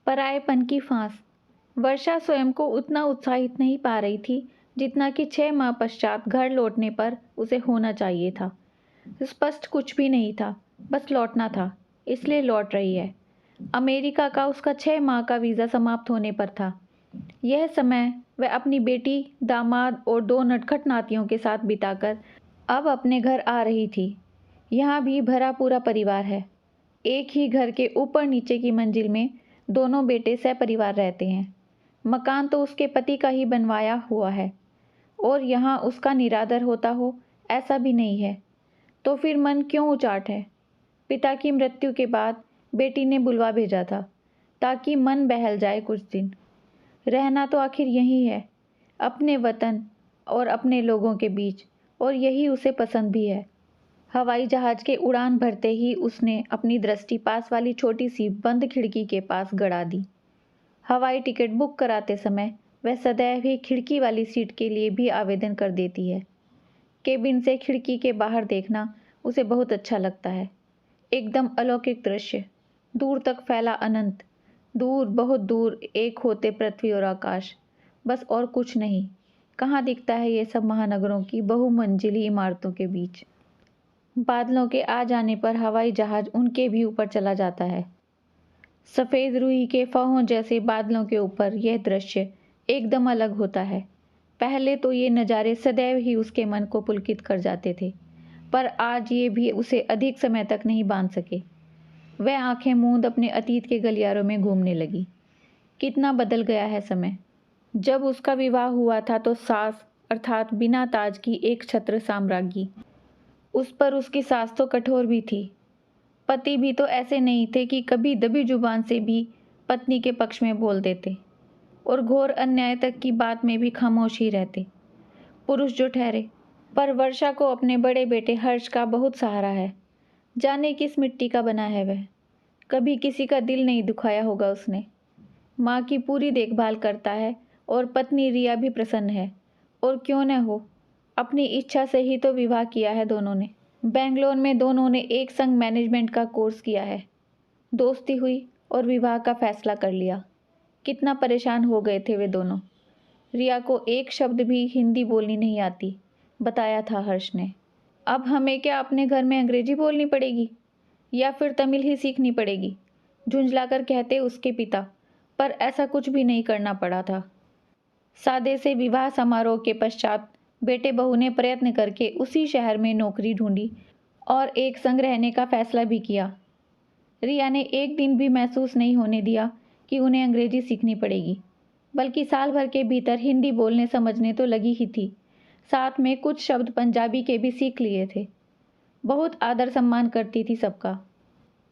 परायेपन की फांस। वर्षा स्वयं को उतना उत्साहित नहीं पा रही थी जितना कि 6 माह पश्चात घर लौटने पर उसे होना चाहिए था। स्पष्ट कुछ भी नहीं था, बस लौटना था, इसलिए लौट रही है। अमेरिका का उसका 6 माह का वीज़ा समाप्त होने पर था। यह समय वह अपनी बेटी, दामाद और 2 नटखट नातियों के साथ बिताकर अब अपने घर आ रही थी। यहाँ भी भरा पूरा परिवार है। एक ही घर के ऊपर नीचे की मंजिल में दोनों बेटे सपरिवार रहते हैं। मकान तो उसके पति का ही बनवाया हुआ है और यहाँ उसका निरादर होता हो ऐसा भी नहीं है। तो फिर मन क्यों उचाट है? पिता की मृत्यु के बाद बेटी ने बुलवा भेजा था ताकि मन बहल जाए कुछ दिन। रहना तो आखिर यही है, अपने वतन और अपने लोगों के बीच, और यही उसे पसंद भी है। हवाई जहाज के उड़ान भरते ही उसने अपनी दृष्टि पास वाली छोटी सी बंद खिड़की के पास गड़ा दी। हवाई टिकट बुक कराते समय वह सदैव ही खिड़की वाली सीट के लिए भी आवेदन कर देती है। केबिन से खिड़की के बाहर देखना उसे बहुत अच्छा लगता है। एकदम अलौकिक दृश्य, दूर तक फैला अनंत, दूर बहुत दूर एक होते पृथ्वी और आकाश, बस और कुछ नहीं। कहाँ दिखता है ये सब महानगरों की बहुमंजिली इमारतों के बीच। बादलों के आ जाने पर हवाई जहाज उनके भी ऊपर चला जाता है। सफ़ेद रुई के फहों जैसे बादलों के ऊपर यह दृश्य एकदम अलग होता है। पहले तो ये नज़ारे सदैव ही उसके मन को पुलकित कर जाते थे, पर आज ये भी उसे अधिक समय तक नहीं बांध सके। वह आंखें मूंद अपने अतीत के गलियारों में घूमने लगी। कितना बदल गया है समय। जब उसका विवाह हुआ था तो सास अर्थात बिना ताज की एक छत्र साम्राज्ञी। उस पर उसकी सास तो कठोर भी थी। पति भी तो ऐसे नहीं थे कि कभी दबी जुबान से भी पत्नी के पक्ष में बोल देते और घोर अन्याय तक की बात में भी खामोश ही रहते। पुरुष जो ठहरे। पर वर्षा को अपने बड़े बेटे हर्ष का बहुत सहारा है। जाने किस मिट्टी का बना है वह। कभी किसी का दिल नहीं दुखाया होगा उसने। माँ की पूरी देखभाल करता है और पत्नी रिया भी प्रसन्न है। और क्यों न हो, अपनी इच्छा से ही तो विवाह किया है दोनों ने। बेंगलोर में दोनों ने एक संग मैनेजमेंट का कोर्स किया है। दोस्ती हुई और विवाह का फैसला कर लिया। कितना परेशान हो गए थे वे दोनों। रिया को एक शब्द भी हिंदी बोलनी नहीं आती, बताया था हर्ष ने। अब हमें क्या अपने घर में अंग्रेजी बोलनी पड़ेगी या फिर तमिल ही सीखनी पड़ेगी, झुंझलाकर कहते उसके पिता। पर ऐसा कुछ भी नहीं करना पड़ा था। सादे से विवाह समारोह के पश्चात बेटे बहू ने प्रयत्न करके उसी शहर में नौकरी ढूंढी और एक संग रहने का फैसला भी किया। रिया ने एक दिन भी महसूस नहीं होने दिया कि उन्हें अंग्रेजी सीखनी पड़ेगी, बल्कि साल भर के भीतर हिंदी बोलने समझने तो लगी ही थी। साथ में कुछ शब्द पंजाबी के भी सीख लिए थे। बहुत आदर सम्मान करती थी सबका।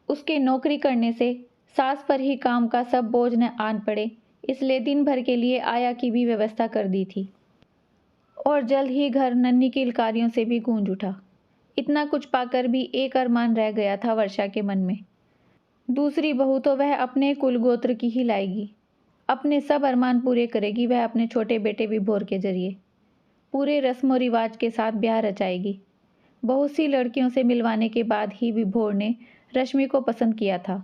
उसके नौकरी करने से सास पर ही काम का सब बोझ न आन पड़े, इसलिए दिन भर के लिए आया की भी व्यवस्था कर दी थी। और जल्द ही घर नन्ही किलकारियों से भी गूंज उठा। इतना कुछ पाकर भी एक अरमान रह गया था वर्षा के मन में। दूसरी बहू तो वह अपने कुल गोत्र की ही लाएगी। अपने सब अरमान पूरे करेगी वह अपने छोटे बेटे विभोर के जरिए। पूरे रस्म और रिवाज के साथ ब्याह रचाएगी। बहुत सी लड़कियों से मिलवाने के बाद ही विभोर ने रश्मि को पसंद किया था।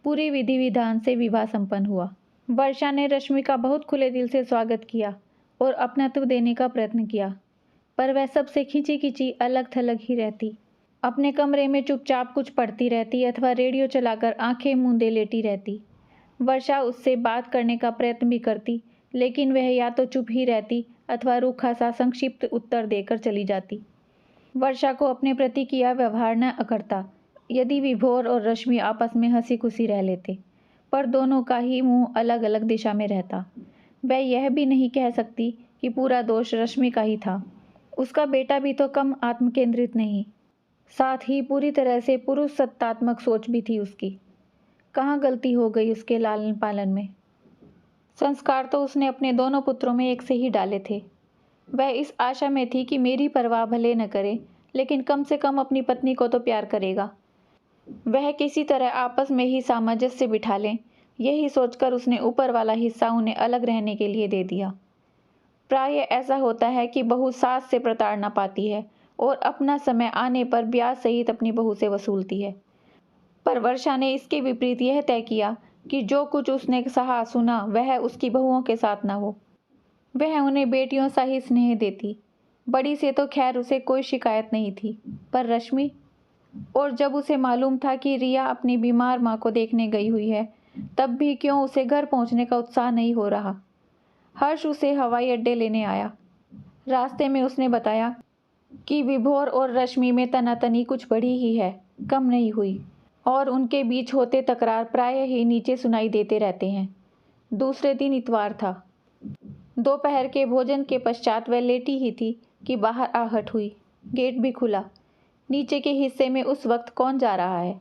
पूरी विधि विधान से विवाह संपन्न हुआ। वर्षा ने रश्मि का बहुत खुले दिल से स्वागत किया और अपनत्व देने का प्रयत्न किया, पर वह सबसे खिंची खिंची अलग थलग ही रहती। अपने कमरे में चुपचाप कुछ पढ़ती रहती अथवा रेडियो चलाकर आंखें मूंदे लेटी रहती। वर्षा उससे बात करने का प्रयत्न भी करती, लेकिन वह या तो चुप ही रहती अथवा रूखा सा संक्षिप्त उत्तर देकर चली जाती। वर्षा को अपने प्रति किया व्यवहार न अखरता यदि विभोर और रश्मि आपस में हंसी खुशी रह लेते, पर दोनों का ही मुंह अलग अलग दिशा में रहता। वह यह भी नहीं कह सकती कि पूरा दोष रश्मि का ही था। उसका बेटा भी तो कम आत्मकेंद्रित नहीं, साथ ही पूरी तरह से पुरुष सत्तात्मक सोच भी थी उसकी। कहाँ गलती हो गई उसके लालन पालन में। संस्कार तो उसने अपने दोनों पुत्रों में एक से ही डाले थे। वह इस आशा में थी कि मेरी परवाह भले न करे, लेकिन कम से कम अपनी पत्नी को तो प्यार करेगा। वह किसी तरह आपस में ही सामंजस्य बिठा लें, यही सोचकर उसने ऊपर वाला हिस्सा उन्हें अलग रहने के लिए दे दिया। प्राय ऐसा होता है कि बहू सास से प्रताड़ना पाती है और अपना समय आने पर ब्याज सहित अपनी बहू से वसूलती है। पर वर्षा ने इसके विपरीत यह तय किया कि जो कुछ उसने सहा सुना वह उसकी बहुओं के साथ न हो। वह उन्हें बेटियों सा ही स्नेह देती। बड़ी से तो खैर उसे कोई शिकायत नहीं थी, पर रश्मि, और जब उसे मालूम था कि रिया अपनी बीमार माँ को देखने गई हुई है, तब भी क्यों उसे घर पहुँचने का उत्साह नहीं हो रहा। हर्ष उसे हवाई अड्डे लेने आया। रास्ते में उसने बताया कि विभोर और रश्मि में तनातनी कुछ बढ़ी ही है, कम नहीं हुई, और उनके बीच होते तकरार प्रायः ही नीचे सुनाई देते रहते हैं। दूसरे दिन इतवार था। दोपहर के भोजन के पश्चात वह लेटी ही थी कि बाहर आहट हुई। गेट भी खुला। नीचे के हिस्से में उस वक्त कौन जा रहा है,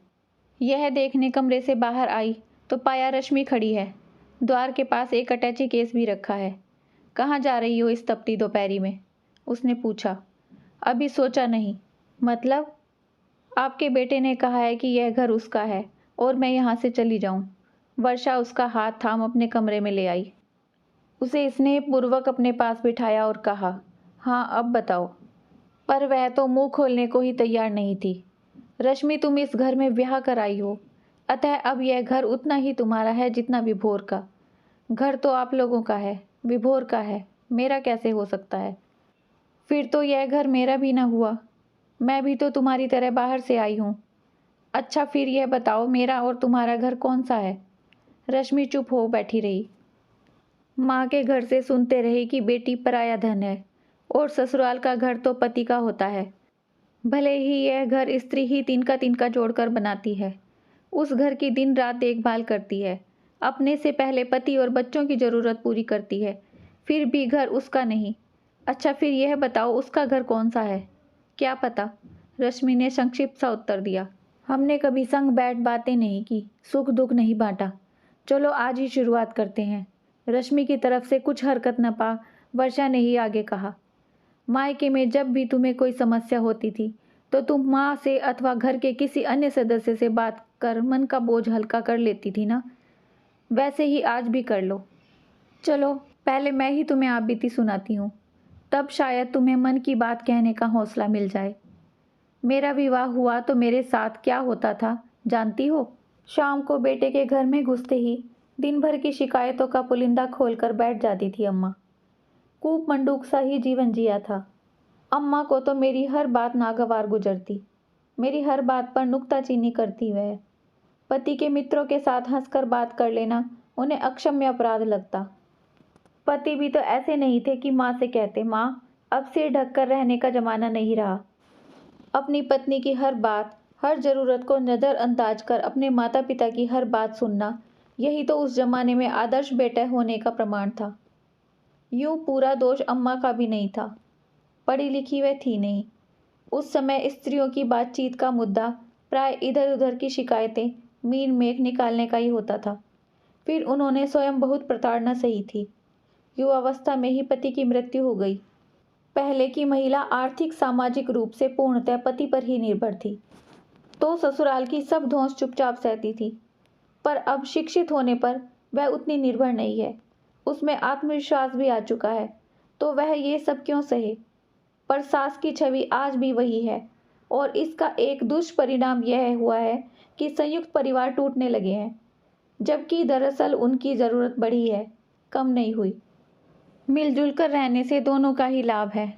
यह देखने कमरे से बाहर आई तो पाया रश्मि खड़ी है। द्वार के पास एक अटैची केस भी रखा है। कहाँ जा रही हो इस तपती दोपहरी में? उसने पूछा। अभी सोचा नहीं। मतलब? आपके बेटे ने कहा है कि यह घर उसका है और मैं यहाँ से चली जाऊँ। वर्षा उसका हाथ थाम अपने कमरे में ले आई। उसे स्नेहपूर्वक अपने पास बिठाया और कहा, हाँ अब बताओ। पर वह तो मुंह खोलने को ही तैयार नहीं थी। रश्मि, तुम इस घर में ब्याह कर आई हो, अतः अब यह घर उतना ही तुम्हारा है जितना विभोर का। घर तो आप लोगों का है, विभोर का है, मेरा कैसे हो सकता है? फिर तो यह घर मेरा भी ना हुआ। मैं भी तो तुम्हारी तरह बाहर से आई हूँ। अच्छा फिर यह बताओ, मेरा और तुम्हारा घर कौन सा है? रश्मि चुप हो बैठी रही। माँ के घर से सुनते रहे कि बेटी पराया धन है और ससुराल का घर तो पति का होता है। भले ही यह घर स्त्री ही तिनका तिनका जोड़कर बनाती है, उस घर की दिन रात देखभाल करती है, अपने से पहले पति और बच्चों की ज़रूरत पूरी करती है, फिर भी घर उसका नहीं। अच्छा फिर यह बताओ, उसका घर कौन सा है? क्या पता, रश्मि ने संक्षिप्त सा उत्तर दिया। हमने कभी संग बैठ बातें नहीं की, सुख दुख नहीं बांटा। चलो आज ही शुरुआत करते हैं। रश्मि की तरफ से कुछ हरकत न पा वर्षा ने ही आगे कहा। मायके में जब भी तुम्हें कोई समस्या होती थी तो तुम माँ से अथवा घर के किसी अन्य सदस्य से बात कर मन का बोझ हल्का कर लेती थी ना? वैसे ही आज भी कर लो। चलो पहले मैं ही तुम्हें आप बीती सुनाती हूँ, तब शायद तुम्हें मन की बात कहने का हौसला मिल जाए। मेरा विवाह हुआ तो मेरे साथ क्या होता था जानती हो? शाम को बेटे के घर में घुसते ही दिन भर की शिकायतों का पुलिंदा खोलकर बैठ जाती थी अम्मा। कूप मंडूक सा ही जीवन जिया था। अम्मा को तो मेरी हर बात नागवार गुजरती। मेरी हर बात पर नुक्ताचीनी करती वह। पति के मित्रों के साथ हंसकर बात कर लेना उन्हें अक्षम्य अपराध लगता। पति भी तो ऐसे नहीं थे कि माँ से कहते, माँ अब सिर ढककर रहने का जमाना नहीं रहा। अपनी पत्नी की हर बात, हर ज़रूरत को नज़रअंदाज कर अपने माता पिता की हर बात सुनना, यही तो उस जमाने में आदर्श बेटा होने का प्रमाण था। यूँ पूरा दोष अम्मा का भी नहीं था। पढ़ी लिखी वह थी नहीं। उस समय स्त्रियों की बातचीत का मुद्दा प्राय इधर उधर की शिकायतें मीन मेख निकालने का ही होता था। फिर उन्होंने स्वयं बहुत प्रताड़ना सही थी। युवावस्था में ही पति की मृत्यु हो गई। पहले की महिला आर्थिक सामाजिक रूप से पूर्णतः पति पर ही निर्भर थी, तो ससुराल की सब धौंस चुपचाप सहती थी। पर अब शिक्षित होने पर वह उतनी निर्भर नहीं है। उसमें आत्मविश्वास भी आ चुका है, तो वह ये सब क्यों सहे? पर सास की छवि आज भी वही है, और इसका एक दुष्परिणाम यह हुआ है कि संयुक्त परिवार टूटने लगे हैं, जबकि दरअसल उनकी ज़रूरत बढ़ी है, कम नहीं हुई। मिलजुल कर रहने से दोनों का ही लाभ है।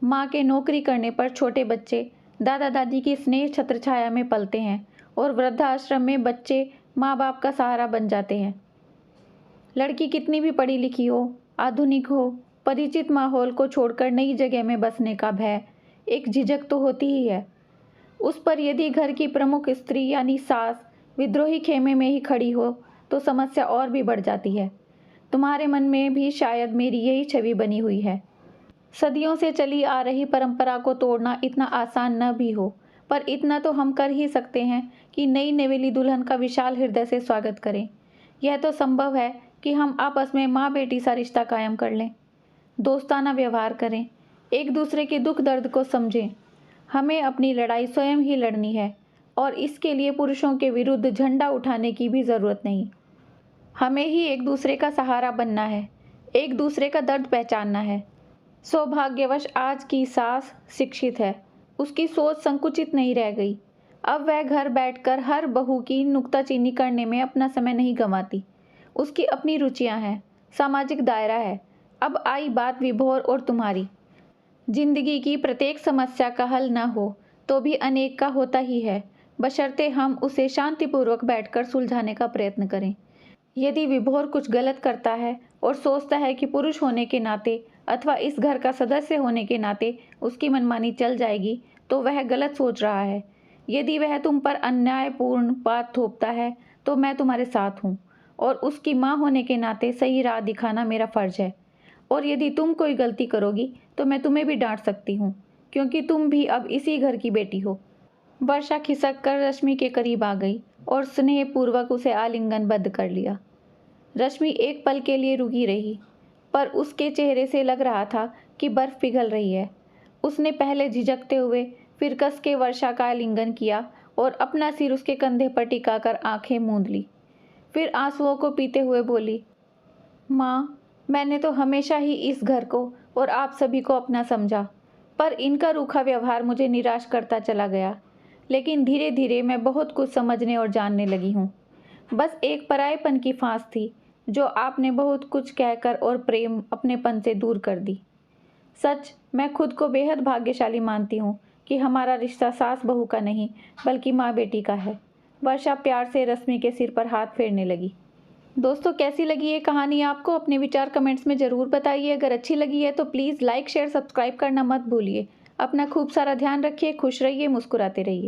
माँ के नौकरी करने पर छोटे बच्चे दादा दादी की स्नेह छत्रछाया में पलते हैं और वृद्धाश्रम में बच्चे माँ बाप का सहारा बन जाते हैं। लड़की कितनी भी पढ़ी लिखी हो, आधुनिक हो, परिचित माहौल को छोड़कर नई जगह में बसने का भय, एक झिझक तो होती ही है। उस पर यदि घर की प्रमुख स्त्री यानी सास विद्रोही खेमे में ही खड़ी हो तो समस्या और भी बढ़ जाती है। तुम्हारे मन में भी शायद मेरी यही छवि बनी हुई है। सदियों से चली आ रही परंपरा को तोड़ना इतना आसान न भी हो, पर इतना तो हम कर ही सकते हैं कि नई नवेली दुल्हन का विशाल हृदय से स्वागत करें। यह तो संभव है कि हम आपस में माँ बेटी सा रिश्ता कायम कर लें, दोस्ताना व्यवहार करें, एक दूसरे के दुख दर्द को समझें। हमें अपनी लड़ाई स्वयं ही लड़नी है और इसके लिए पुरुषों के विरुद्ध झंडा उठाने की भी ज़रूरत नहीं। हमें ही एक दूसरे का सहारा बनना है, एक दूसरे का दर्द पहचानना है। सौभाग्यवश आज की सास शिक्षित है, उसकी सोच संकुचित नहीं रह गई। अब वह घर बैठकर हर बहू की नुक्ताचीनी करने में अपना समय नहीं गंवाती। उसकी अपनी रुचियां हैं, सामाजिक दायरा है। अब आई बात विभोर और तुम्हारी। जिंदगी की प्रत्येक समस्या का हल न हो तो भी अनेक का होता ही है, बशर्ते हम उसे शांतिपूर्वक बैठकर सुलझाने का प्रयत्न करें। यदि विभोर कुछ गलत करता है और सोचता है कि पुरुष होने के नाते अथवा इस घर का सदस्य होने के नाते उसकी मनमानी चल जाएगी, तो वह गलत सोच रहा है। यदि वह तुम पर अन्यायपूर्ण बात थोपता है तो मैं तुम्हारे साथ हूँ, और उसकी माँ होने के नाते सही राह दिखाना मेरा फर्ज है। और यदि तुम कोई गलती करोगी तो मैं तुम्हें भी डांट सकती हूँ, क्योंकि तुम भी अब इसी घर की बेटी हो। वर्षा खिसक कर रश्मि के करीब आ गई और स्नेहपूर्वक उसे आलिंगनबद्ध कर लिया। रश्मि एक पल के लिए रुकी रही, पर उसके चेहरे से लग रहा था कि बर्फ पिघल रही है। उसने पहले झिझकते हुए, फिर कस के वर्षा का आलिंगन किया और अपना सिर उसके कंधे पर टिकाकर आंखें मूंद ली। फिर आंसुओं को पीते हुए बोली, माँ, मैंने तो हमेशा ही इस घर को और आप सभी को अपना समझा, पर इनका रूखा व्यवहार मुझे निराश करता चला गया। लेकिन धीरे धीरे मैं बहुत कुछ समझने और जानने लगी हूँ। बस एक परायेपन की फांस थी जो आपने बहुत कुछ कहकर और प्रेम अपनेपन से दूर कर दी। सच, मैं खुद को बेहद भाग्यशाली मानती हूँ कि हमारा रिश्ता सास बहू का नहीं बल्कि माँ बेटी का है। वर्षा प्यार से रश्मि के सिर पर हाथ फेरने लगी। दोस्तों, कैसी लगी ये कहानी आपको? अपने विचार कमेंट्स में ज़रूर बताइए। अगर अच्छी लगी है तो प्लीज़ लाइक शेयर सब्सक्राइब करना मत भूलिए। अपना खूब सारा ध्यान रखिए, खुश रहिए, मुस्कुराते रहिए।